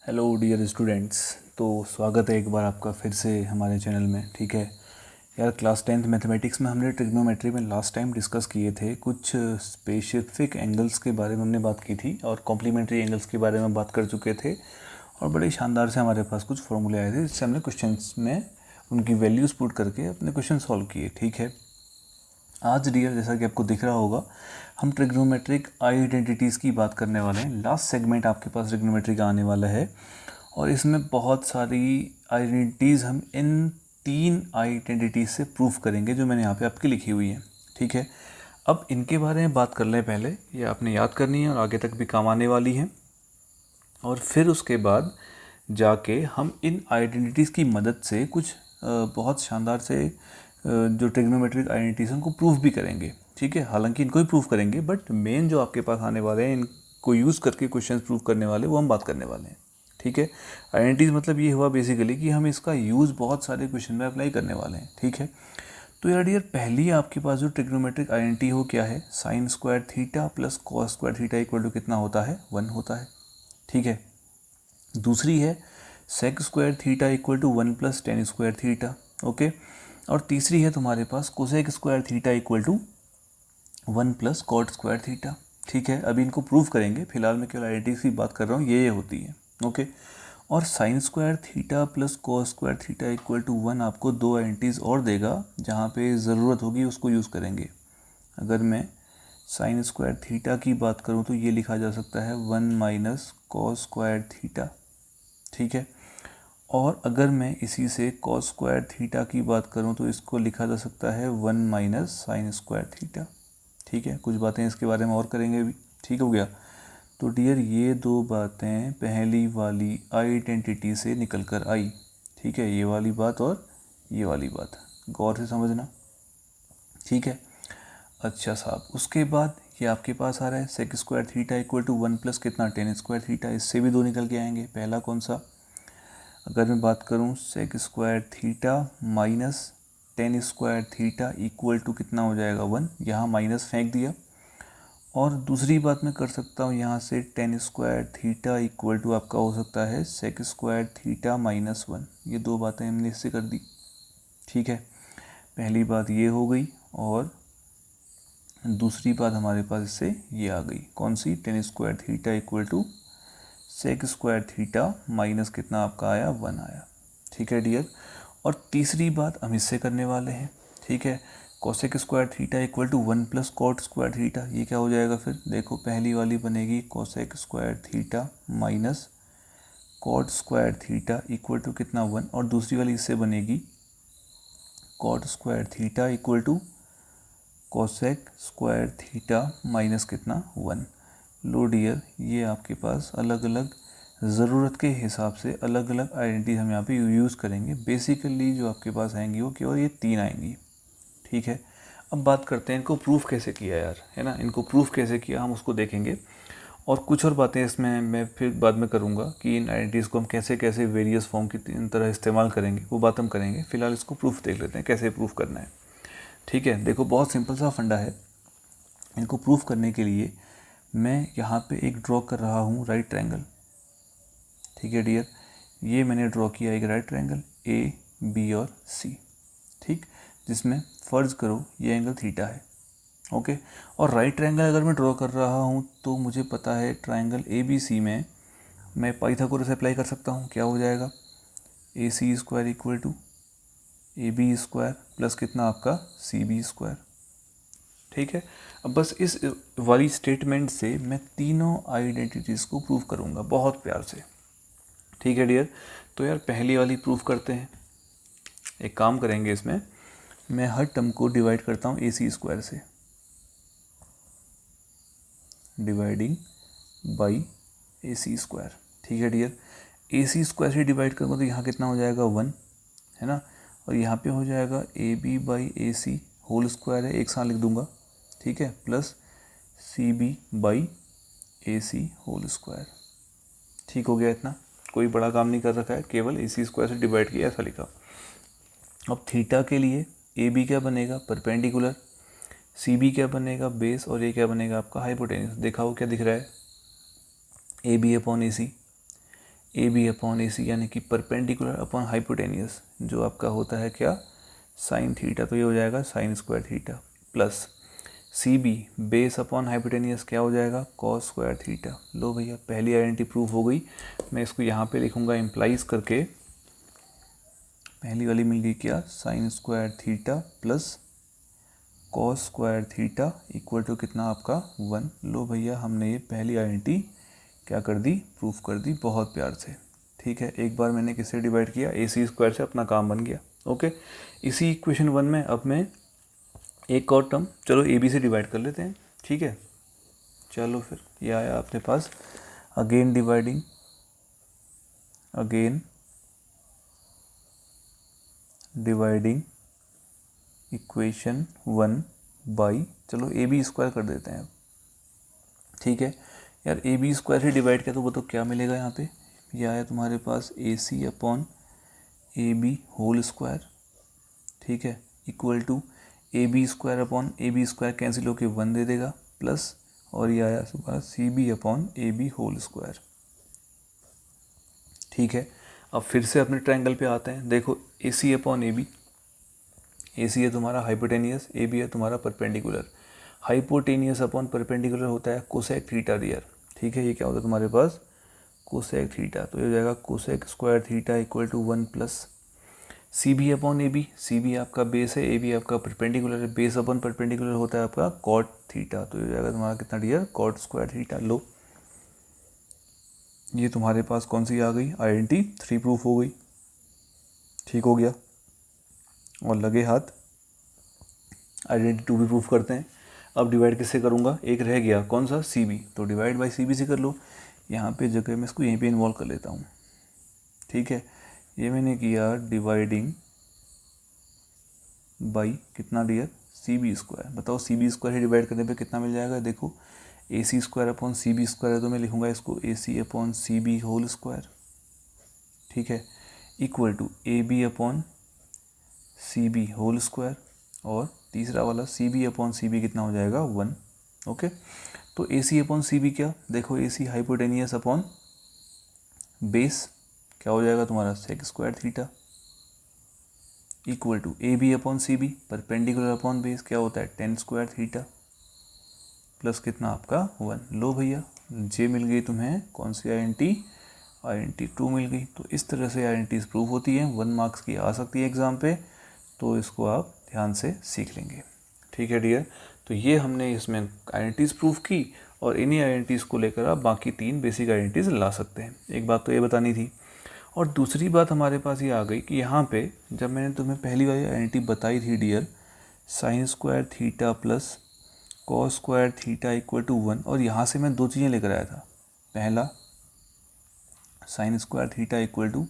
Hello dear students. तो स्वागत है एक बार आपका फिर से हमारे चैनल में। ठीक है यार, क्लास 10th मैथमेटिक्स में हमने ट्रिग्नोमेट्री में लास्ट टाइम डिस्कस किए थे। कुछ स्पेसिफिक एंगल्स के बारे में हमने बात की थी और कॉम्प्लीमेंट्री एंगल्स के बारे में बात कर चुके थे और बड़े शानदार से हमारे पास कुछ फॉर्मूले आए थे जिससे हमने क्वेश्चंस में उनकी वैल्यूज़ पुट करके अपने क्वेश्चन सॉल्व किए। ठीक है, आज डियर जैसा कि आपको दिख रहा होगा हम ट्रिग्नोमेट्रिक आइडेंटिटीज़ की बात करने वाले हैं। लास्ट सेगमेंट आपके पास ट्रिग्नोमेट्री का आने वाला है और इसमें बहुत सारी आइडेंटिटीज़ हम इन 3 आइडेंटिटीज़ से प्रूफ करेंगे जो मैंने यहाँ पे आपकी लिखी हुई है। ठीक है, अब इनके बारे में बात कर लें पहले। ये आपने याद करनी है और आगे तक भी काम आने वाली है और फिर उसके बाद जाके हम इन आइडेंटिटीज़ की मदद से कुछ बहुत शानदार से जो ट्रिग्नोमेट्रिक आइडेंटिटीज़ हैं उनको प्रूफ भी करेंगे। ठीक है, हालांकि इनको ही प्रूफ करेंगे बट मेन जो आपके पास आने वाले हैं इनको यूज़ करके क्वेश्चन प्रूफ करने वाले वो हम बात करने वाले हैं। ठीक है, आइडेंटिटीज़ मतलब ये हुआ बेसिकली कि हम इसका यूज़ बहुत सारे क्वेश्चन में अप्लाई करने वाले हैं। ठीक है, तो यार पहली आपके पास जो ट्रिग्नोमेट्रिक आइडेंटिटी हो क्या है, sine square theta plus cos square theta equal to कितना होता है, 1 होता है। ठीक है, दूसरी है sec square theta equal to 1 plus tan square theta. Okay, और तीसरी है तुम्हारे पास cosec square theta equal to 1 plus cot square theta. ठीक है, अभी इनको प्रूव करेंगे, फिलहाल मैं केवल आइडेंटिटीज की बात कर रहा हूँ, ये होती है। ओके, और sine square theta plus cos square theta equal to 1 आपको 2 आइडेंटिटीज और देगा, जहाँ पे ज़रूरत होगी उसको यूज़ करेंगे। अगर मैं साइन स्क्वायर थीटा की बात करूँ तो ये लिखा जा सकता है 1 माइनस कॉस स्क्वायर थीटा। ठीक है, और अगर मैं इसी से कॉस स्क्वायर थीटा की बात करूं तो इसको लिखा जा सकता है 1 माइनस साइन स्क्वायर थीटा। ठीक है, कुछ बातें इसके बारे में और करेंगे भी। ठीक हो गया, तो डियर ये 2 बातें पहली वाली आइडेंटिटी से निकल कर आई। ठीक है, ये वाली बात और ये वाली बात गौर से समझना। ठीक है, अच्छा साहब, उसके बाद ये आपके पास आ रहा है sec square theta equal to 1 plus कितना टेन स्क्वायर थीटा। इससे भी 2 निकल के आएंगे। पहला कौन सा, अगर मैं बात करूं sec square theta minus tan square theta equal to कितना हो जाएगा 1, यहाँ माइनस फेंक दिया। और दूसरी बात मैं कर सकता हूँ यहाँ से tan square theta equal to आपका हो सकता है सेक स्क्वायर थीटा माइनस 1। ये 2 बातें हमने इससे कर दी। ठीक है, पहली बात ये हो गई और दूसरी बात हमारे पास इससे ये आ गई, कौन सी, tan square theta equal to sec square theta minus कितना आपका आया, 1 आया। ठीक है डियर, और तीसरी बात हम इससे करने वाले हैं। ठीक है, cosec square theta equal to 1 plus cot square theta. ये क्या हो जाएगा फिर, देखो पहली वाली बनेगी cosec square theta minus cot square theta equal to कितना 1, और दूसरी वाली इससे बनेगी cot square theta equal to cosec square theta minus कितना 1। लो डियर, ये आपके पास अलग अलग ज़रूरत के हिसाब से अलग अलग आइडेंटिटी हम यहाँ पे यूज़ करेंगे। बेसिकली जो आपके पास आएंगी वो केवल ये 3 आएंगी। ठीक है, अब बात करते हैं इनको प्रूफ कैसे किया यार, है ना। इनको प्रूफ कैसे किया हम उसको देखेंगे और कुछ और बातें इसमें मैं फिर बाद में करूँगा कि इन आइडेंटिटीज़ को हम कैसे कैसे वेरियस फॉर्म की तरह इस्तेमाल करेंगे, वो बात हम करेंगे। फिलहाल इसको प्रूफ देख लेते हैं कैसे प्रूफ करना है। ठीक है, देखो बहुत सिंपल सा फंडा है। इनको प्रूफ करने के लिए मैं यहाँ पे एक ड्रॉ कर रहा हूँ राइट ट्रायंगल। ठीक है डियर, ये मैंने ड्रॉ किया एक राइट ट्रायंगल ए बी और सी। ठीक, जिसमें फ़र्ज़ करो ये एंगल थीटा है। ओके, और राइट ट्रायंगल अगर मैं ड्रॉ कर रहा हूँ तो मुझे पता है ट्रायंगल ए बी सी में मैं पाइथागोरस अप्लाई कर सकता हूँ। क्या हो जाएगा, A C square equal to A B square plus कितना आपका सी बी स्क्वायर। ठीक है, अब बस इस वाली स्टेटमेंट से मैं तीनों आइडेंटिटीज़ को प्रूव करूँगा बहुत प्यार से। ठीक है डियर, तो यार पहली वाली प्रूफ करते हैं। एक काम करेंगे, इसमें मैं हर टर्म को डिवाइड करता हूँ ए सी स्क्वायर से, dividing by A C square. ठीक है डियर, ए सी स्क्वायर से डिवाइड करूँगा तो यहाँ कितना हो जाएगा 1, है ना, और यहाँ पे हो जाएगा A B by A C whole square है, एक साथ लिख दूंगा। ठीक है, plus C B by A C whole square. ठीक हो गया, इतना कोई बड़ा काम नहीं कर रखा है, केवल ए सी स्क्वायर से डिवाइड किया, ऐसा लिखा। अब थीटा के लिए ए बी क्या बनेगा, परपेंडिकुलर, सी बी क्या बनेगा, बेस, और ये क्या बनेगा आपका हाइपोटेन्यूस। देखा हो क्या दिख रहा है, A B upon A C. A B upon A C, यानी कि परपेंडिकुलर अपॉन हाइपोटेनियस, जो आपका होता है क्या, साइन थीटा, तो ये हो जाएगा sine square theta, plus C B base upon hypotenuse क्या हो जाएगा, कॉस स्क्वायर थीटा। लो भैया पहली आइडेंटिटी प्रूफ हो गई। मैं इसको यहाँ पे लिखूँगा इम्प्लाइज करके, पहली वाली मिल गई क्या, sine square theta plus cos square theta equal to कितना आपका 1। लो भैया हमने ये पहली आइडेंटिटी क्या कर दी, प्रूफ कर दी, बहुत प्यार से। ठीक है, एक बार मैंने किससे डिवाइड किया, ए सी स्क्वायर से, अपना काम बन गया। ओके, इसी इक्वेशन 1 में अब मैं एक और टर्म, चलो ए बी से डिवाइड कर लेते हैं। ठीक है, चलो फिर ये आया अपने पास, again dividing, again dividing equation 1 by, चलो ए बी स्क्वायर कर देते हैं। ठीक है यार, ए बी स्क्वायर से डिवाइड किया तो वो तो क्या मिलेगा यहाँ पे, ये आया तुम्हारे पास A C upon A B whole square. ठीक है, equal to A B square upon A B square cancel होके 1 दे देगा, प्लस और ये आया तुम्हारा C B upon A B whole square. ठीक है, अब फिर से अपने ट्रायंगल पे आते हैं। देखो A C upon A B, ए सी है तुम्हारा हाइपोटेनियस, ए बी है तुम्हारा परपेंडिकुलर। हाइपोटेनियस अपॉन परपेंडिकुलर होता है कोसेक थीटा डियर। ठीक है, ये क्या होता है तुम्हारे पास, कोसेक थीटा, तो ये हो जाएगा cosec square theta equal to 1 plus C B upon A B, C B आपका बेस है, ए बी आपका परपेंडिकुलर है, बेस अपॉन परपेंडिकुलर होता है आपका कॉट थीटा, तो ये हो जाएगा तुम्हारा कितना डियर, कॉट स्क्वायर थीटा। लो ये तुम्हारे पास कौन सी आ गई, आइडेंटिटी 3 प्रूफ हो गई। ठीक हो गया, और लगे हाथ आइडेंटिटी 2 भी प्रूफ करते हैं। अब डिवाइड किससे करूँगा, एक रह गया कौन सा, सी बी, तो डिवाइड बाई सी बी से कर लो। यहाँ पे जगह मैं इसको यहीं पे इन्वॉल्व कर लेता हूँ। ठीक है, ये मैंने किया डिवाइडिंग बाई कितना डियर, सी बी स्क्वायर। बताओ सी बी स्क्वायर से डिवाइड करने पे कितना मिल जाएगा, देखो A C square upon C B square है, तो मैं लिखूँगा इसको A C upon C B whole square. ठीक है, equal to A B upon C B whole square, और तीसरा वाला C B upon C B कितना हो जाएगा 1। ओके, तो ए सी अपॉन सी बी क्या, देखो A C hypotenuse upon base क्या हो जाएगा तुम्हारा sec square theta, equal to A B upon C B perpendicular upon base क्या होता है टेन स्क्वायर थीटा, प्लस कितना आपका 1। लो भैया जे मिल गई तुम्हें कौन सी आइडेंटिटी 2 मिल गई। तो इस तरह से आइडेंटिटीज प्रूव होती हैं, 1 मार्क्स की आ सकती है एग्जाम पे, तो इसको आप ध्यान से सीख लेंगे। ठीक है डियर, तो ये हमने इसमें आइडेंटिटीज प्रूफ की, और इन्हीं आइडेंटिटीज़ को लेकर आप बाकी 3 बेसिक आइडेंटिटीज ला सकते हैं। एक बात तो ये बतानी थी, और दूसरी बात हमारे पास ये आ गई कि यहाँ पे जब मैंने तुम्हें पहली वाली आइडेंटिटी बताई थी dear, sine square theta plus cos square theta equal to 1, और यहाँ से मैं 2 चीज़ें लेकर आया था। पहला sine square theta equal to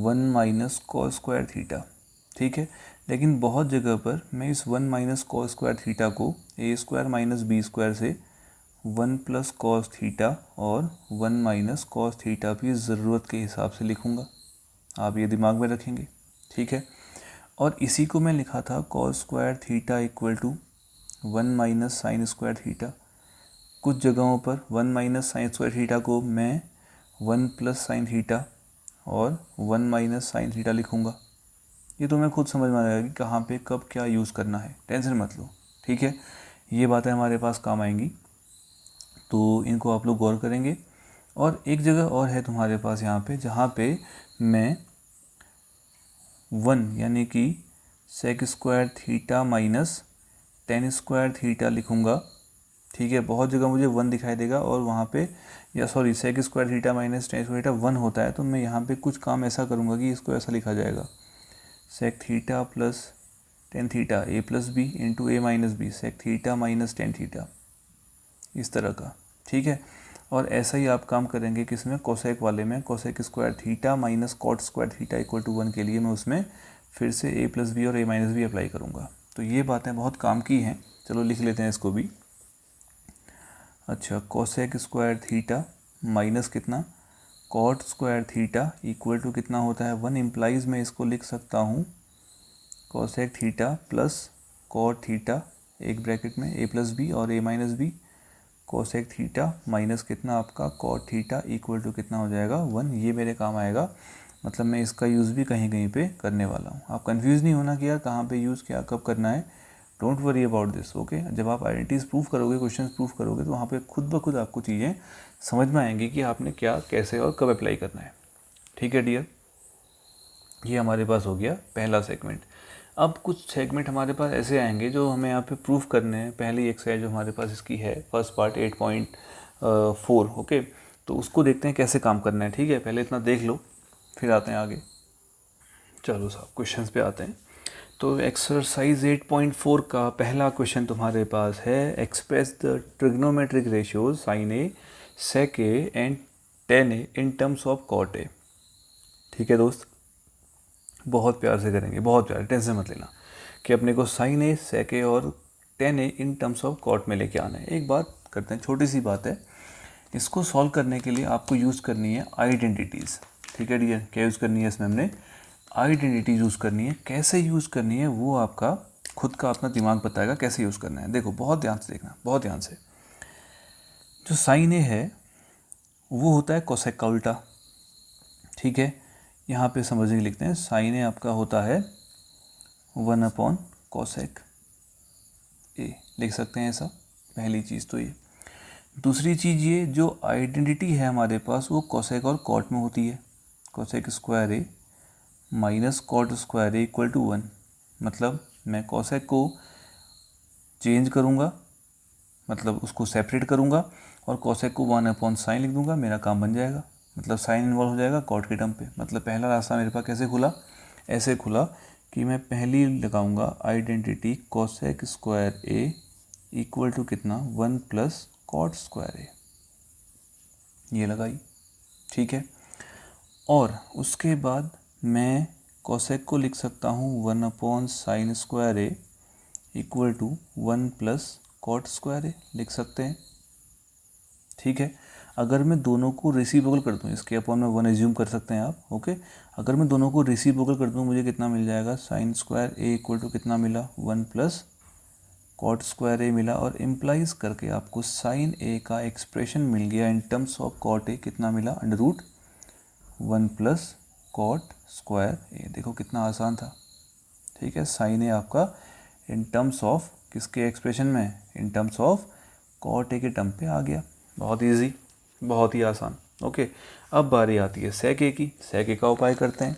1 minus cos square theta. ठीक है, लेकिन बहुत जगह पर मैं इस 1 माइनस कॉस स्क्वायर थीटा को ए स्क्वायर माइनस बी स्क्वायर से 1 प्लस कॉस थीटा और 1 माइनस कॉस थीटा भी ज़रूरत के हिसाब से लिखूँगा, आप ये दिमाग में रखेंगे। ठीक है, और इसी को मैं लिखा था cos square theta equal to 1 minus sine square theta. कुछ जगहों पर 1 माइनस साइन स्क्वायर थीटा को मैं 1 प्लस साइन थीटा और 1 माइनस साइन थीटा लिखूँगा। ये तो मैं खुद समझ में आएगा कि कहाँ पे कब क्या यूज़ करना है, टेंशन मत लो। ठीक है, ये बातें हमारे पास काम आएंगी, तो इनको आप लोग गौर करेंगे। और एक जगह और है तुम्हारे पास यहाँ पे, जहाँ पे मैं 1 यानी कि sec square theta minus tan square theta लिखूँगा। ठीक है, बहुत जगह मुझे 1 दिखाई देगा और वहाँ पे, या sorry sec square theta minus tan square theta 1 होता है, तो मैं यहाँ पे कुछ काम ऐसा करूँगा कि इसको ऐसा लिखा जाएगा, sec theta plus tan theta A plus B into A minus B sec theta minus tan theta, इस तरह का। ठीक है, और ऐसा ही आप काम करेंगे किसमें, कोसेक वाले में, cosec square theta minus cot square theta equal to 1 के लिए मैं उसमें फिर से ए प्लस बी और ए माइनस बी अप्लाई करूँगा। तो ये बातें बहुत काम की हैं, चलो लिख लेते हैं इसको भी। अच्छा, कोसेक स्क्वायर थीटा माइनस कितना cot square theta equal to कितना होता है 1, इम्प्लाइज मैं इसको लिख सकता हूँ cosec theta plus cot theta एक ब्रैकेट में ए प्लस बी और A minus B cosec theta minus कितना आपका कॉट थीटा इक्वल टू कितना हो जाएगा 1। ये मेरे काम आएगा, मतलब मैं इसका यूज़ भी कहीं कहीं पे करने वाला हूँ। आप कंफ्यूज नहीं होना कि यार कहाँ पे यूज़ क्या कब करना है। Don't worry about this, okay. जब आप आइडेंटिटीज़ प्रूफ करोगे, क्वेश्चन प्रूफ करोगे, तो वहाँ पे खुद ब खुद आपको चीज़ें समझ में आएंगी कि आपने क्या कैसे और कब अप्लाई करना है। ठीक है डियर, ये हमारे पास हो गया पहला सेगमेंट। अब कुछ सेगमेंट हमारे पास ऐसे आएंगे जो हमें यहाँ पे प्रूफ करने हैं। पहली एक्सरसाइज जो हमारे पास इसकी है, फर्स्ट पार्ट 8.4, ओके। तो उसको देखते हैं कैसे काम करना है। ठीक है, पहले इतना देख लो, फिर आते हैं आगे। चलो साहब क्वेश्चंस पे आते हैं। तो एक्सरसाइज 8.4 का पहला क्वेश्चन तुम्हारे पास है, express the trigonometric ratios sine A, sec A and tan A in terms of cot A. ठीक है दोस्त, बहुत प्यार से करेंगे, बहुत प्यार, टेंशन मत लेना कि अपने को साइन ए, सेक ए और tan A in terms of cot में लेके आना है। एक बात करते हैं, छोटी सी बात है, इसको सॉल्व करने के लिए आपको यूज़ करनी है आइडेंटिटीज़। ठीक है डियर, क्या यूज़ करनी है इसमें हमने? आइडेंटिटी यूज़ करनी है। कैसे यूज़ करनी है वो आपका खुद का अपना दिमाग बताएगा कैसे यूज़ करना है। देखो बहुत ध्यान से देखना, बहुत ध्यान से। जो साइन ए है वो होता है कोसेक का उल्टा। ठीक है, यहाँ पे समझने के लिखते हैं, साइन ए आपका होता है 1 कोसेक ए, लिख सकते हैं ऐसा। पहली चीज़ तो ये। दूसरी चीज़ ये, जो आइडेंटिटी है हमारे पास वो कोसेक और कॉट में होती है। Cosec square A minus cot square A equal to 1। मतलब मैं कोसेक को चेंज करूँगा, मतलब उसको सेपरेट करूँगा और कोसेक को 1/sin लिख दूँगा, मेरा काम बन जाएगा। मतलब साइन इन्वॉल्व हो जाएगा कॉट के टर्म पे। मतलब पहला रास्ता मेरे पास कैसे खुला? ऐसे खुला कि मैं पहली लगाऊंगा identity cosec square A equal to कितना 1 + कॉट स्क्वायर ए, ये लगाई। ठीक है, और उसके बाद मैं कोसेक को लिख सकता हूँ 1/sin square A equal to 1 + cot square A, लिख सकते हैं। ठीक है, अगर मैं दोनों को रेसिप्रोकल कर दूँ, इसके अपॉन में 1 एज्यूम कर सकते हैं आप, ओके। अगर मैं दोनों को रेसिप्रोकल कर दूँ मुझे कितना मिल जाएगा? Sine square A equal to कितना मिला? 1 + कॉट स्क्वायर ए मिला। और इम्प्लाइज करके आपको साइन ए का एक्सप्रेशन मिल गया in terms of cot A, कितना मिला? √1 + कॉट स्क्वायर ए। देखो कितना आसान था। ठीक है, साइन ए आपका इन टर्म्स ऑफ किसके एक्सप्रेशन में? In terms of cot A के टर्म पे आ गया। बहुत इजी, बहुत ही आसान, ओके। अब बारी आती है सेक ए की। सेक ए का उपाय करते हैं।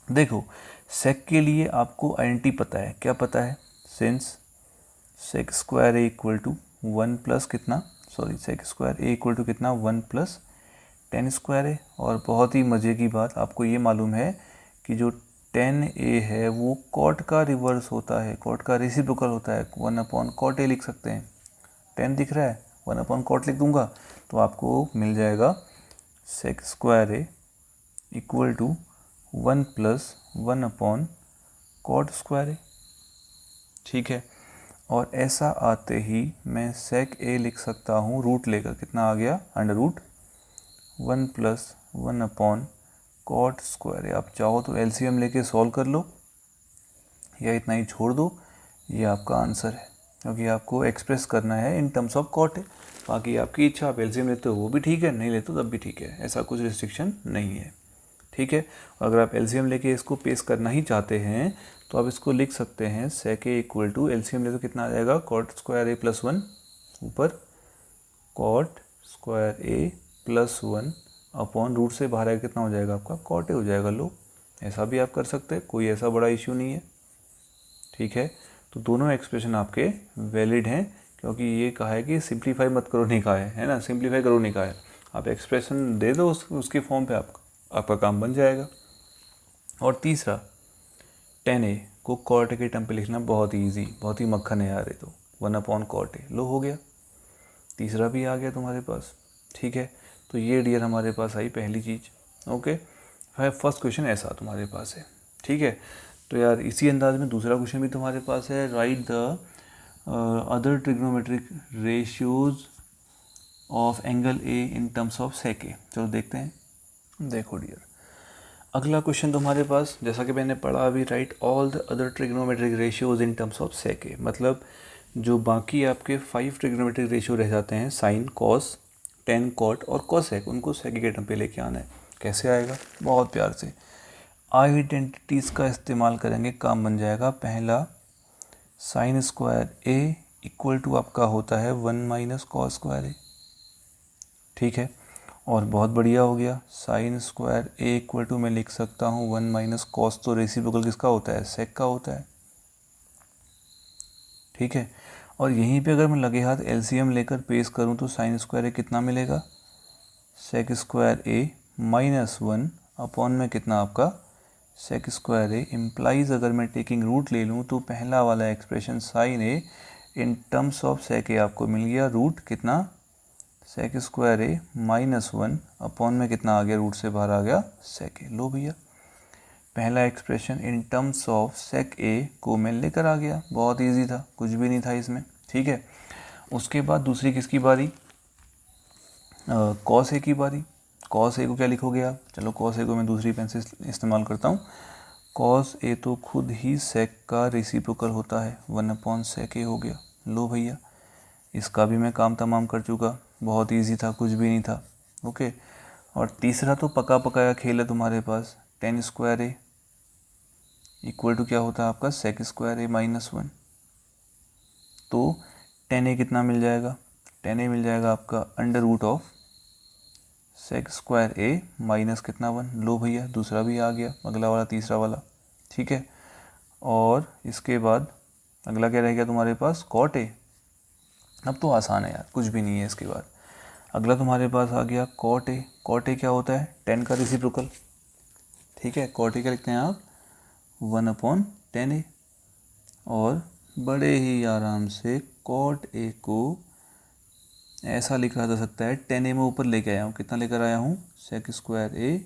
देखो सेक के लिए आपको आइडेंटिटी पता है, क्या पता है? Since sec square A equal to 1 + कितना, sorry sec square A equal to कितना 1 + टेन स्क्वायर ए। और बहुत ही मज़े की बात, आपको ये मालूम है कि जो 10a है वो कॉट का रिवर्स होता है, कॉट का रेसिप्रोकल होता है। 1/cot a लिख सकते हैं। 10 दिख रहा है, 1/cot लिख दूंगा तो आपको मिल जाएगा sec square A equal to 1 + 1/cot square A. ठीक है, और ऐसा आते ही मैं सेक ए लिख सकता हूँ रूट लेकर, कितना आ गया? √1 + 1/cot स्क्वायर ए। आप चाहो तो एलसीएम लेके सॉल्व कर लो या इतना ही छोड़ दो, ये आपका आंसर है, क्योंकि आपको एक्सप्रेस करना है इन टर्म्स ऑफ कॉट है। बाकी आपकी इच्छा, आप एलसीएम लेते हो वो भी ठीक है, नहीं लेते हो तब भी ठीक है, ऐसा कुछ रिस्ट्रिक्शन नहीं है। ठीक है, और अगर आप एलसीएम लेके इसको पेश करना ही चाहते हैं तो आप इसको लिख सकते हैं सेक ए इक्वल टू, एलसीएम ले तो कितना आ जाएगा? कॉट स्क्वायर ए + 1 ऊपर कॉट स्क्वायर ए + 1 अपॉन रूट से बाहर आएगा, कितना हो जाएगा आपका? कॉट ए हो जाएगा। लो, ऐसा भी आप कर सकते हैं, कोई ऐसा बड़ा इश्यू नहीं है। ठीक है, तो दोनों एक्सप्रेशन आपके वैलिड हैं, क्योंकि ये कहा है कि सिंप्लीफाई मत करो, नहीं कहा है ना, सिंप्लीफाई करो नहीं कहा है। आप एक्सप्रेशन दे दो उसके फॉर्म पे, आपका काम बन जाएगा। और तीसरा 10a को कॉट के टर्म पे लिखना बहुत ही ईजी, बहुत ही मक्खन है यार ये तो। 1/cot a, लो हो गया, तीसरा भी आ गया तुम्हारे पास। ठीक है, तो ये डियर हमारे पास आई पहली चीज़, ओके। फर्स्ट क्वेश्चन ऐसा तुम्हारे पास है। ठीक है, तो यार इसी अंदाज में दूसरा क्वेश्चन भी तुम्हारे पास है, write the other trigonometric ratios of angle A in terms of sec A. चलो देखते हैं। देखो डियर, अगला क्वेश्चन तुम्हारे पास, जैसा कि मैंने पढ़ा अभी, write all the other trigonometric ratios in terms of sec A. मतलब जो बाकी आपके 5 ट्रिग्नोमेट्रिक रेशियो रह जाते हैं, साइन, कॉस, टेन, कॉट और कॉसेक, उनको सेक के टर्म पे लेके आना है। कैसे आएगा? बहुत प्यार से आइडेंटिटीज़ का इस्तेमाल करेंगे, काम बन जाएगा। पहला, sine square A equal to आपका होता है 1 माइनस कॉस स्क्वायर ए, ठीक है। और बहुत बढ़िया हो गया, sine square A equal to मैं लिख सकता हूँ 1 माइनस कॉस, तो रेसिप्रोकल किसका होता है? सेक का होता है, ठीक है। और यहीं पे अगर मैं लगे हाथ एलसीएम लेकर पेश करूँ तो साइन स्क्वायर ए कितना मिलेगा? सेक स्क्वायर ए माइनस 1 अपॉन में कितना आपका सेक स्क्वायर ए, इम्प्लाइज अगर मैं टेकिंग रूट ले लूँ तो पहला वाला expression sine A in terms of sec A आपको मिल गया रूट कितना? Sec square A minus 1 upon में कितना आ गया? रूट से बाहर आ गया सेक ए। लो भैया, पहला expression in terms of sec A को मैं लेकर आ गया, बहुत इजी था, कुछ भी नहीं था इसमें, ठीक है। उसके बाद दूसरी किसकी बारी? कॉस ए की बारी। कॉस ए को क्या लिखोगे आप? चलो कॉस ए को मैं दूसरी पेन से इस्तेमाल करता हूँ। कॉस ए तो खुद ही सेक का रेसिप्रोकल होता है, 1 अपॉन सेक ए हो गया। लो भैया, इसका भी मैं काम तमाम कर चुका, बहुत इजी था, कुछ भी नहीं था, ओके। और तीसरा तो पका पकाया खेल है तुम्हारे पास, tan square A equal to क्या होता है आपका? Sec square A minus 1। तो टेन ए कितना मिल जाएगा? टेन ए मिल जाएगा आपका under root of sec square A minus कितना 1। लो भैया, दूसरा भी आ गया, अगला वाला, तीसरा वाला, ठीक है। और इसके बाद अगला क्या रह गया तुम्हारे पास? Cot A. अब तो आसान है यार, कुछ भी नहीं है इसके बाद। अगला तुम्हारे पास आ गया कॉट ए। कॉट ए क्या होता है? टेन का रेसिप्रोकल, ठीक है। कॉट ए क्या लिखते हैं आप? 1 अपॉन टेन ए। और बड़े ही आराम से कॉट ए को ऐसा लिखा जा सकता है, टेन ए में ऊपर लेके आया हूँ, कितना लेकर आया हूँ? सेक स्क्वायर ए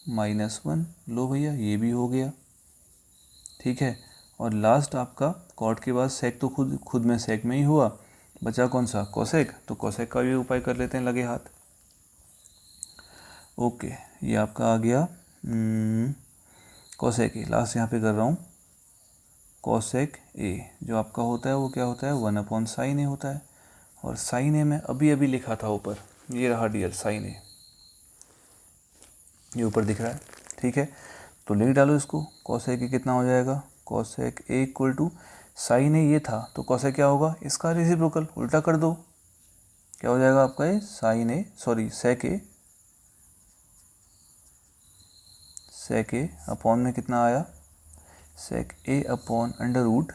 माइनस 1। लो भैया, ये भी हो गया, ठीक है। और लास्ट आपका कॉट के बाद सेक तो खुद में सेक में ही हुआ, बचा कौन सा? कोसेक। तो कोसेक का भी उपाय कर लेते हैं लगे हाथ। ओके, ये आपका आ गया कोसेक ए, लास्ट यहाँ पे कर रहा हूँ कोसेक ए, जो आपका होता है वो क्या होता है? 1 अपॉन साइन ए होता है। और साइन ए में अभी अभी लिखा था ऊपर, ये रहा डियर साइन ए, ये ऊपर दिख रहा है, ठीक है। तो लिख डालो इसको, कोसेक ए कितना हो जाएगा? Cosec A equal to sine A ये था, तो कोसेक क्या होगा? इसका रेसिप्रोकल, उल्टा कर दो, क्या हो जाएगा आपका? ये sine A, sorry sec A, sec A upon में कितना आया? Sec A upon under root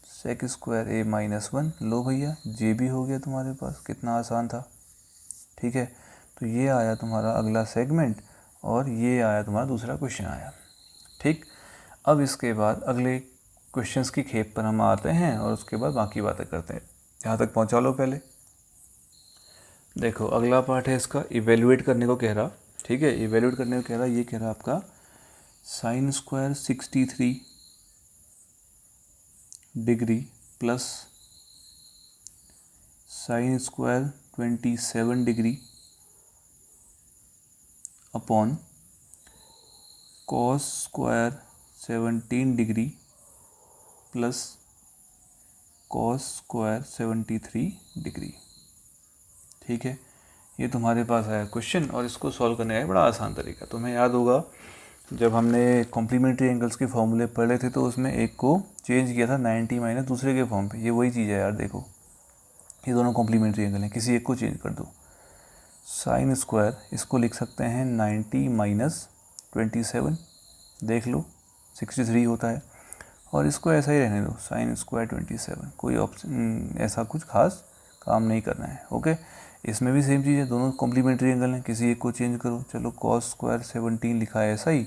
sec square A minus 1। लो भैया, जे भी हो गया तुम्हारे पास, कितना आसान था, ठीक है। तो ये आया तुम्हारा अगला सेगमेंट, और ये आया तुम्हारा दूसरा क्वेश्चन आया, ठीक। अब इसके बाद अगले क्वेश्चंस की खेप पर हम आते हैं और उसके बाद बाकी बातें करते हैं। यहाँ तक पहुँचा लो पहले। देखो अगला पार्ट है इसका, इवेल्युएट करने को कह रहा, ठीक है। इवेल्युएट करने को कह रहा, ये कह रहा आपका sine square 63 degree plus sine square 27 degree upon cos square 17 degree plus cos square 73 degree, ठीक है। ये तुम्हारे पास आया क्वेश्चन, और इसको सॉल्व करने का बड़ा आसान तरीका। तुम्हें याद होगा जब हमने कॉम्प्लीमेंट्री एंगल्स के फॉर्मूले पढ़े थे तो उसमें एक को चेंज किया था 90 माइनस दूसरे के फॉर्म पे, ये वही चीज़ है यार। देखो ये दोनों कॉम्प्लीमेंट्री एंगल हैं, किसी एक को चेंज कर दो। साइन स्क्वायर इसको लिख सकते हैं 90 माइनस 27, देख लो 63 होता है, और इसको ऐसा ही रहने दो साइन स्क्वायर 27, कोई ऑप्शन ऐसा कुछ खास काम नहीं करना है, ओके। इसमें भी सेम चीज़ है, दोनों कॉम्प्लीमेंट्री एंगल हैं, किसी एक को चेंज करो। चलो कॉस स्क्वायर 17 लिखा है ऐसा ही,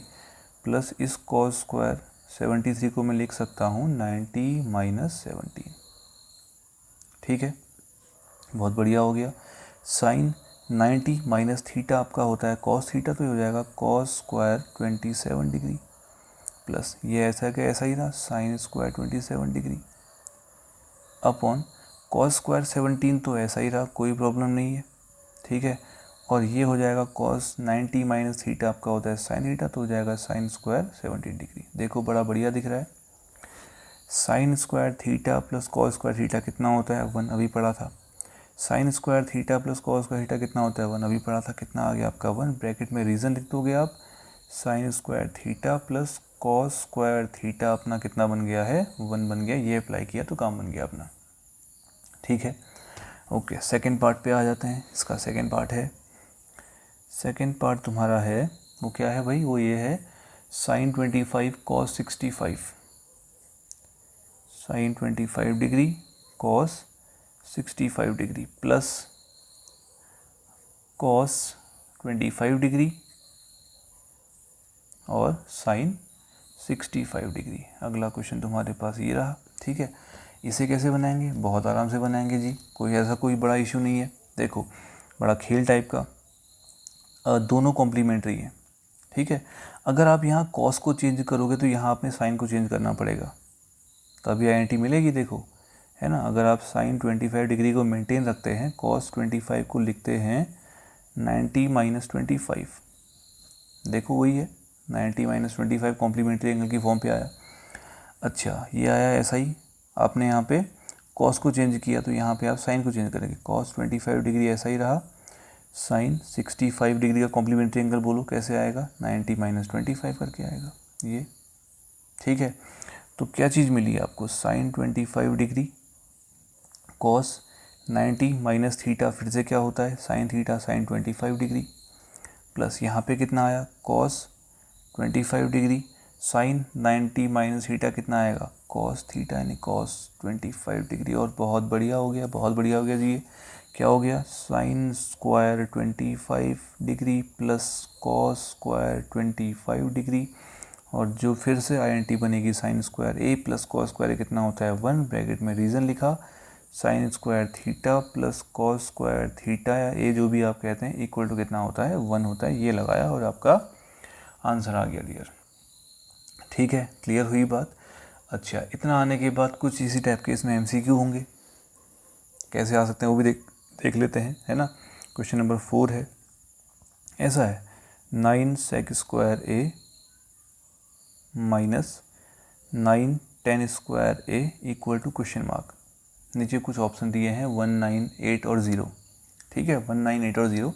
प्लस इस कॉस स्क्वायर 73 को मैं लिख सकता हूँ 90 माइनस 17, ठीक है। बहुत बढ़िया हो गया। साइन 90 माइनस थीटा आपका होता है कॉस थीटा, तो ये हो जाएगा कॉस स्क्वायर 27 डिग्री प्लस ये ऐसा कि ऐसा ही था sine square 27 degree upon cos square 17, तो ऐसा ही रहा, कोई प्रॉब्लम नहीं है, ठीक है। और ये हो जाएगा कॉस 90 माइनस थीटा आपका होता है साइन थीटा, तो हो जाएगा साइन स्क्वायर 17 डिग्री। देखो बड़ा बढ़िया दिख रहा है। Sine square theta plus cos square theta कितना होता है 1, अभी पढ़ा था। Sign square theta plus cos square theta कितना होता है 1, अभी पढ़ा था। कितना आ गया आपका 1, ब्रैकेट में रीज़न लिख दोगे आप, sign square theta plus cos square theta अपना कितना बन गया है 1 बन गया। ये अप्लाई किया तो काम बन गया अपना, ठीक है। ओके, सेकेंड पार्ट पे आ जाते हैं। इसका सेकेंड पार्ट है, सेकेंड पार्ट तुम्हारा है वो क्या है भाई, वो ये है sine 25 cos 65, sine 25 degree cos 65 degree plus cos 25 degree और साइन 65 डिग्री। अगला क्वेश्चन तुम्हारे पास ये रहा, ठीक है। इसे कैसे बनाएंगे, बहुत आराम से बनाएंगे जी, कोई बड़ा इशू नहीं है। देखो, बड़ा खेल टाइप का, दोनों कॉम्प्लीमेंट्री हैं, ठीक है। अगर आप यहाँ कॉस को चेंज करोगे तो यहाँ आपने साइन को चेंज करना पड़ेगा, तभी आईएनटी मिलेगी। देखो, है ना, अगर आप साइन 25 डिग्री को मेंटेन रखते हैं, कॉस 25 को लिखते हैं 90 माइनस 25, देखो वही है 90 माइनस 25 कॉम्प्लीमेंट्री एंगल की फॉर्म पे आया। अच्छा, ये आया ऐसा ही, आपने यहाँ पे कॉस को चेंज किया तो यहाँ पे आप साइन को चेंज करेंगे, कॉस 25 डिग्री ऐसा ही रहा, साइन 65 डिग्री का कॉम्प्लीमेंट्री एंगल बोलो कैसे आएगा, 90 माइनस 25 करके आएगा ये, ठीक है। तो क्या चीज़ मिली आपको, sine 25 degree cos 90 minus theta, फिर से क्या होता है sine theta, sine 25 degree plus यहाँ पे कितना आया cos 25 degree, sine 90 minus theta कितना आएगा कॉस थीटा, यानी कॉस 25 डिग्री। और बहुत बढ़िया हो गया, बहुत बढ़िया हो गया जी। ये क्या हो गया, sine square 25 degree plus cos square 25 degree, और जो फिर से आईएनटी बनेगी साइन स्क्वायर ए प्लस कॉस स्क्वायर ए कितना होता है 1, ब्रैकेट में रीज़न लिखा, sign square theta plus cos square theta या ए जो भी आप कहते हैं इक्वल टू कितना होता है 1 होता है। ये लगाया और आपका आंसर आ गया क्लियर, ठीक है। क्लियर हुई बात। अच्छा, इतना आने के बाद कुछ इसी टाइप के इसमें एमसीक्यू होंगे, कैसे आ सकते हैं वो भी देख लेते हैं, है ना। क्वेश्चन नंबर 4 है, ऐसा है 9 sec square A minus 9 10 square A equal to question mark. नीचे कुछ ऑप्शन दिए हैं 1 9 8 और 0, ठीक है। 1 9 8 और 0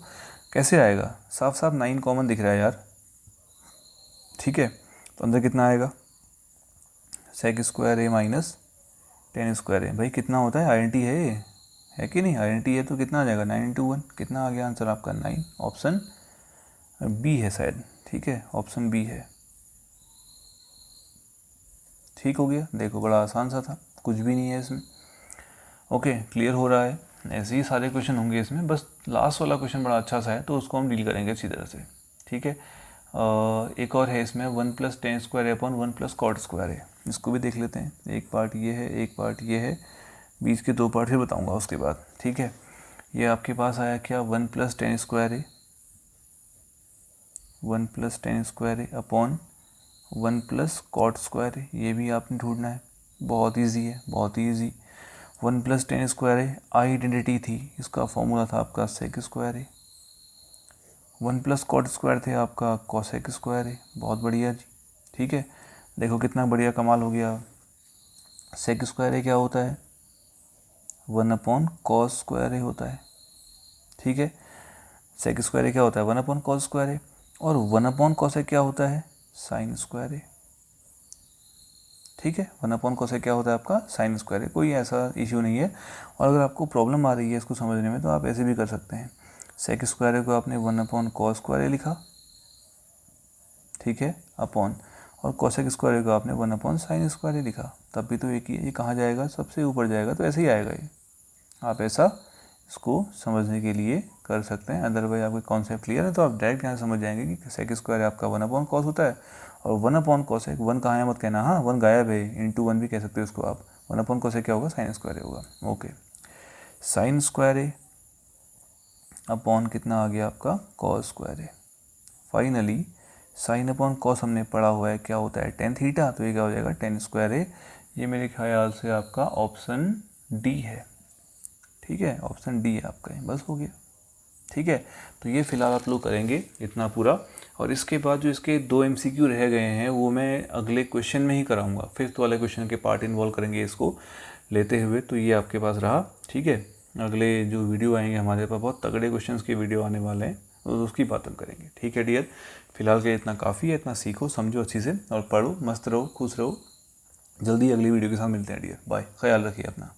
कैसे आएगा, साफ साफ 9 कॉमन दिख रहा है यार, ठीक है। तो अंदर कितना आएगा सेक स्क्वायर ए माइनस 10 स्क्वायर ए, भाई कितना होता है आईएनटी है कि नहीं, आईएनटी है तो कितना आ जाएगा 9 इंटू 1, कितना आ गया आंसर आपका 9, ऑप्शन बी है शायद, ठीक है, ऑप्शन बी है, ठीक हो गया। देखो बड़ा आसान सा था, कुछ भी नहीं है इसमें। ओके, क्लियर हो रहा है। ऐसे ही सारे क्वेश्चन होंगे इसमें, बस लास्ट वाला क्वेश्चन बड़ा अच्छा सा है तो उसको हम डील करेंगे अच्छी तरह से, ठीक है। एक और है इसमें 1 plus 10 square upon 1 plus cot square है, इसको भी देख लेते हैं। एक पार्ट ये है, एक पार्ट ये है, बीच के 2 पार्ट फिर बताऊँगा उसके बाद, ठीक है। ये आपके पास आया क्या 1 प्लस 10 स्क्वायर है, 1 प्लस 10 स्क्वायर है अपॉन 1 प्लस कॉट स्क्वायर है, ये भी आपने ढूंढना है, बहुत ईजी है, बहुत ईजी। 1 प्लस 10 स्क्वायर है, आइडेंटिटी थी, इसका फॉर्मूला था आपका सेक स्क्वायर है। 1 प्लस कॉट स्क्वायर थे आपका कॉसेक स्क्वायर है, बहुत बढ़िया जी, ठीक है। देखो कितना बढ़िया कमाल हो गया। सेक स्क्वायर है क्या होता है 1 अपॉन कॉस स्क्वायर है होता है, ठीक है। सेक स्क्वायर है क्या होता है 1 अपॉन कॉस स्क्वायर है, और 1 अपॉन कॉसेक क्या होता है साइन स्क्वायर है, ठीक है। 1 अपॉन कॉसेक क्या होता है आपका साइन स्क्वायर है, कोई ऐसा इश्यू नहीं है। और अगर आपको प्रॉब्लम आ रही है इसको समझने में तो आप ऐसे भी कर सकते हैं, सेक स्क्वायर को आपने 1 अपॉन कॉस स्क्वायर लिखा, ठीक है, अपॉन, और कॉसेक स्क्वायर को आपने 1 अपॉन साइन स्क्वायर लिखा, तब भी तो एक ही है, ये कहाँ जाएगा सबसे ऊपर जाएगा, तो ऐसे ही आएगा ये। आप ऐसा इसको समझने के लिए कर सकते हैं, अदरवाइज आपके कॉन्सेप्ट क्लियर है तो आप डायरेक्ट यहाँ समझ जाएंगे कि सेक स्क्वायर आपका 1 अपॉन कॉस होता है, और 1 अपॉन कॉसेक 1 कहाँ है मत कहना, हाँ 1 गायब है, इंटू 1 भी कह सकते हो उसको आप, 1 अपॉन कॉसेक क्या होगा साइन स्क्वायर होगा, ओके। साइन स्क्वायर है अपॉन कितना आ गया आपका कॉस स्क्वायर है। फाइनली साइन अपॉन कॉस हमने पढ़ा हुआ है क्या होता है टेन थीटा, तो ये क्या हो जाएगा टेन स्क्वायर है। ये मेरे ख्याल से आपका ऑप्शन डी है, ठीक है, ऑप्शन डी है आपका, बस हो गया, ठीक है। तो ये फ़िलहाल आप लोग करेंगे इतना पूरा, और इसके बाद जो इसके 2 MCQ रह गए हैं वो मैं अगले क्वेश्चन में ही कराऊंगा। 5th वाले क्वेश्चन के पार्ट इन्वॉल्व करेंगे इसको लेते हुए। तो ये आपके पास रहा, ठीक है। अगले जो वीडियो आएंगे हमारे पास बहुत तगड़े क्वेश्चंस के वीडियो आने वाले हैं, तो उसकी बात हम करेंगे, ठीक है डियर। फिलहाल के इतना काफ़ी है, इतना सीखो समझो अच्छे से और पढ़ो, मस्त रहो, खुश रहो। जल्दी अगली वीडियो के साथ मिलते हैं डियर, बाय, ख्याल रखिए अपना।